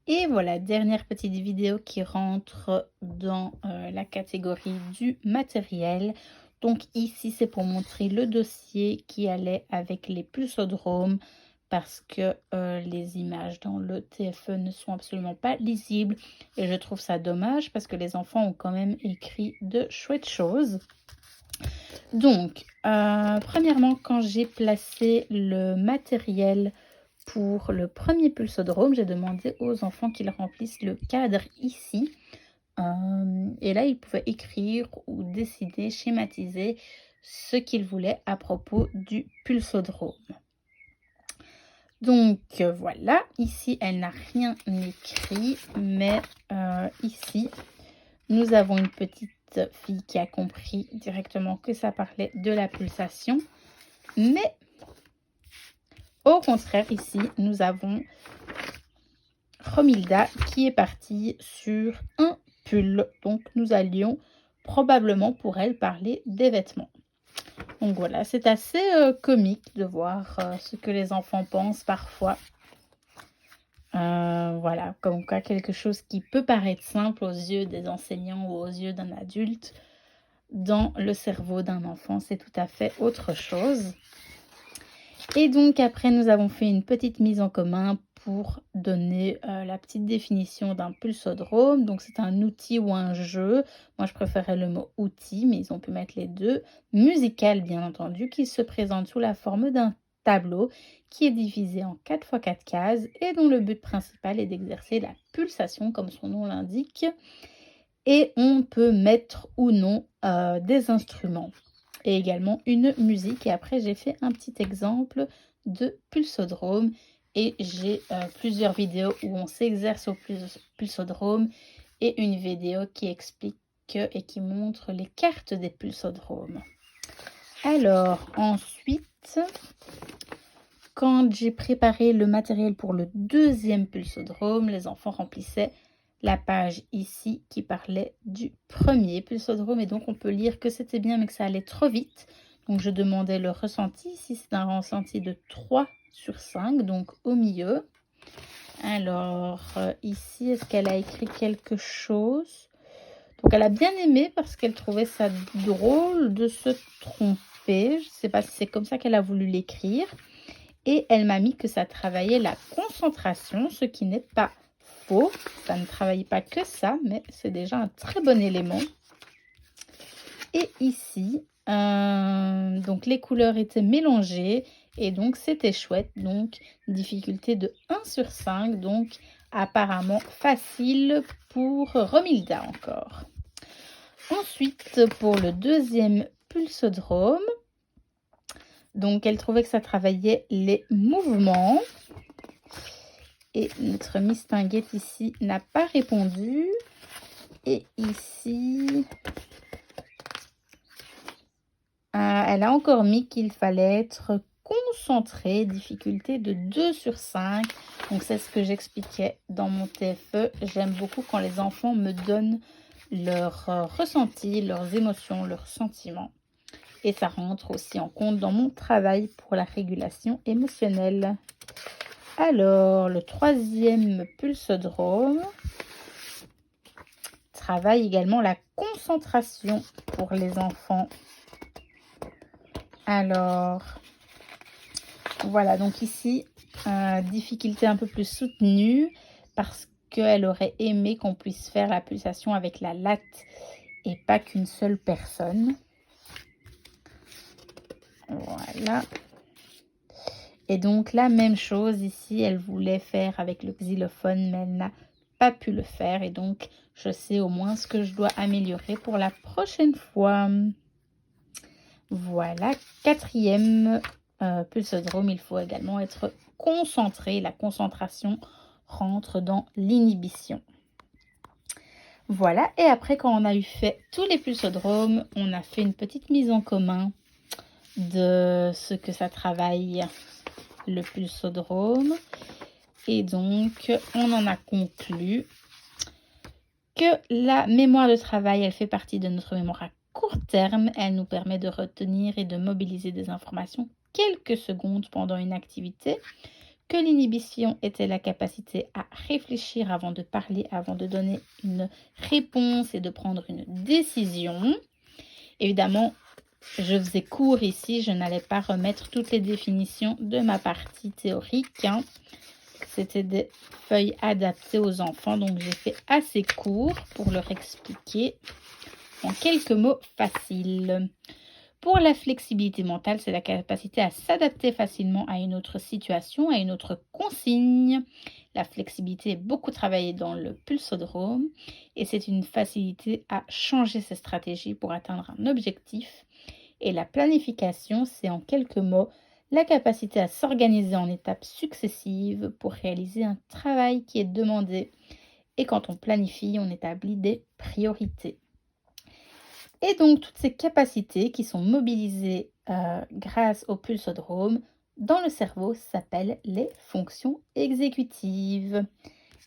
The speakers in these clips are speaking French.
Et voilà, dernière petite vidéo qui rentre dans la catégorie du matériel. Donc ici, c'est pour montrer le dossier qui allait avec les pulsodromes parce que les images dans le TFE ne sont absolument pas lisibles. Et je trouve ça dommage parce que les enfants ont quand même écrit de chouettes choses. Donc, premièrement, quand j'ai placé le matériel pour le premier pulsodrome, j'ai demandé aux enfants qu'ils remplissent le cadre ici. Et là, ils pouvaient écrire ou décider, schématiser ce qu'ils voulaient à propos du pulsodrome. Donc voilà, ici, elle n'a rien écrit, mais ici, nous avons une petite fille qui a compris directement que ça parlait de la pulsation. Mais au contraire, ici, nous avons Romilda qui est partie sur un pull. Donc, nous allions probablement pour elle parler des vêtements. Donc voilà, c'est assez comique de voir ce que les enfants pensent parfois. Voilà, comme quoi quelque chose qui peut paraître simple aux yeux des enseignants ou aux yeux d'un adulte, dans le cerveau d'un enfant, c'est tout à fait autre chose. Et donc après, nous avons fait une petite mise en commun pour donner la petite définition d'un pulsodrome. Donc c'est un outil ou un jeu. Moi, je préférais le mot outil, mais ils ont pu mettre les deux. Musical, bien entendu, qui se présente sous la forme d'un tableau qui est divisé en 4 x 4 cases et dont le but principal est d'exercer la pulsation, comme son nom l'indique. Et on peut mettre ou non des instruments et également une musique. Et après, j'ai fait un petit exemple de pulsodrome et j'ai plusieurs vidéos où on s'exerce au pulsodrome et une vidéo qui explique et qui montre les cartes des pulsodromes. Alors, ensuite, quand j'ai préparé le matériel pour le deuxième pulsodrome, les enfants remplissaient la page ici qui parlait du premier pulsodrome. Et donc, on peut lire que c'était bien, mais que ça allait trop vite. Donc, je demandais le ressenti. Ici, c'est un ressenti de 3 sur 5, donc au milieu. Alors, ici, est-ce qu'elle a écrit quelque chose? Donc, elle a bien aimé parce qu'elle trouvait ça drôle de se tromper. Je ne sais pas si c'est comme ça qu'elle a voulu l'écrire. Et elle m'a mis que ça travaillait la concentration, ce qui n'est pas faux. Ça ne travaille pas que ça, mais c'est déjà un très bon élément. Et ici, donc les couleurs étaient mélangées et donc c'était chouette. Donc difficulté de 1 sur 5, donc apparemment facile pour Romilda encore. Ensuite, pour le deuxième pulsodrome, donc elle trouvait que ça travaillait les mouvements. Et notre Miss Tinguette ici n'a pas répondu. Et ici, elle a encore mis qu'il fallait être concentré, difficulté de 2 sur 5. Donc c'est ce que j'expliquais dans mon TFE. J'aime beaucoup quand les enfants me donnent leurs ressentis, leurs émotions, leurs sentiments. Et ça rentre aussi en compte dans mon travail pour la régulation émotionnelle. Alors, le troisième pulsodrome travaille également la concentration pour les enfants. Alors, voilà, donc ici, difficulté un peu plus soutenue parce qu'elle aurait aimé qu'on puisse faire la pulsation avec la latte et pas qu'une seule personne. Voilà. Et donc la même chose ici, elle voulait faire avec le xylophone, mais elle n'a pas pu le faire. Et donc, je sais au moins ce que je dois améliorer pour la prochaine fois. Voilà, quatrième pulsodrome, il faut également être concentré. La concentration rentre dans l'inhibition. Voilà, et après quand on a eu fait tous les pulsodromes, on a fait une petite mise en commun de ce que ça travaille le pulsodrome. Et donc, on en a conclu que la mémoire de travail, elle fait partie de notre mémoire à court terme. Elle nous permet de retenir et de mobiliser des informations quelques secondes pendant une activité, que l'inhibition était la capacité à réfléchir avant de parler, avant de donner une réponse et de prendre une décision. Évidemment, je faisais court ici, je n'allais pas remettre toutes les définitions de ma partie théorique. C'était des feuilles adaptées aux enfants, donc j'ai fait assez court pour leur expliquer en quelques mots faciles. Pour la flexibilité mentale, c'est la capacité à s'adapter facilement à une autre situation, à une autre consigne. La flexibilité est beaucoup travaillée dans le pulsodrome et c'est une facilité à changer ses stratégies pour atteindre un objectif. Et la planification, c'est en quelques mots la capacité à s'organiser en étapes successives pour réaliser un travail qui est demandé. Et quand on planifie, on établit des priorités. Et donc, toutes ces capacités qui sont mobilisées grâce au pulsodrome dans le cerveau s'appellent les fonctions exécutives.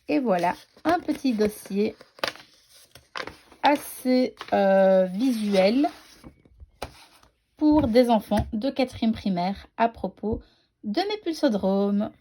Et voilà un petit dossier assez visuel pour des enfants de 4e primaire à propos de mes pulsodromes.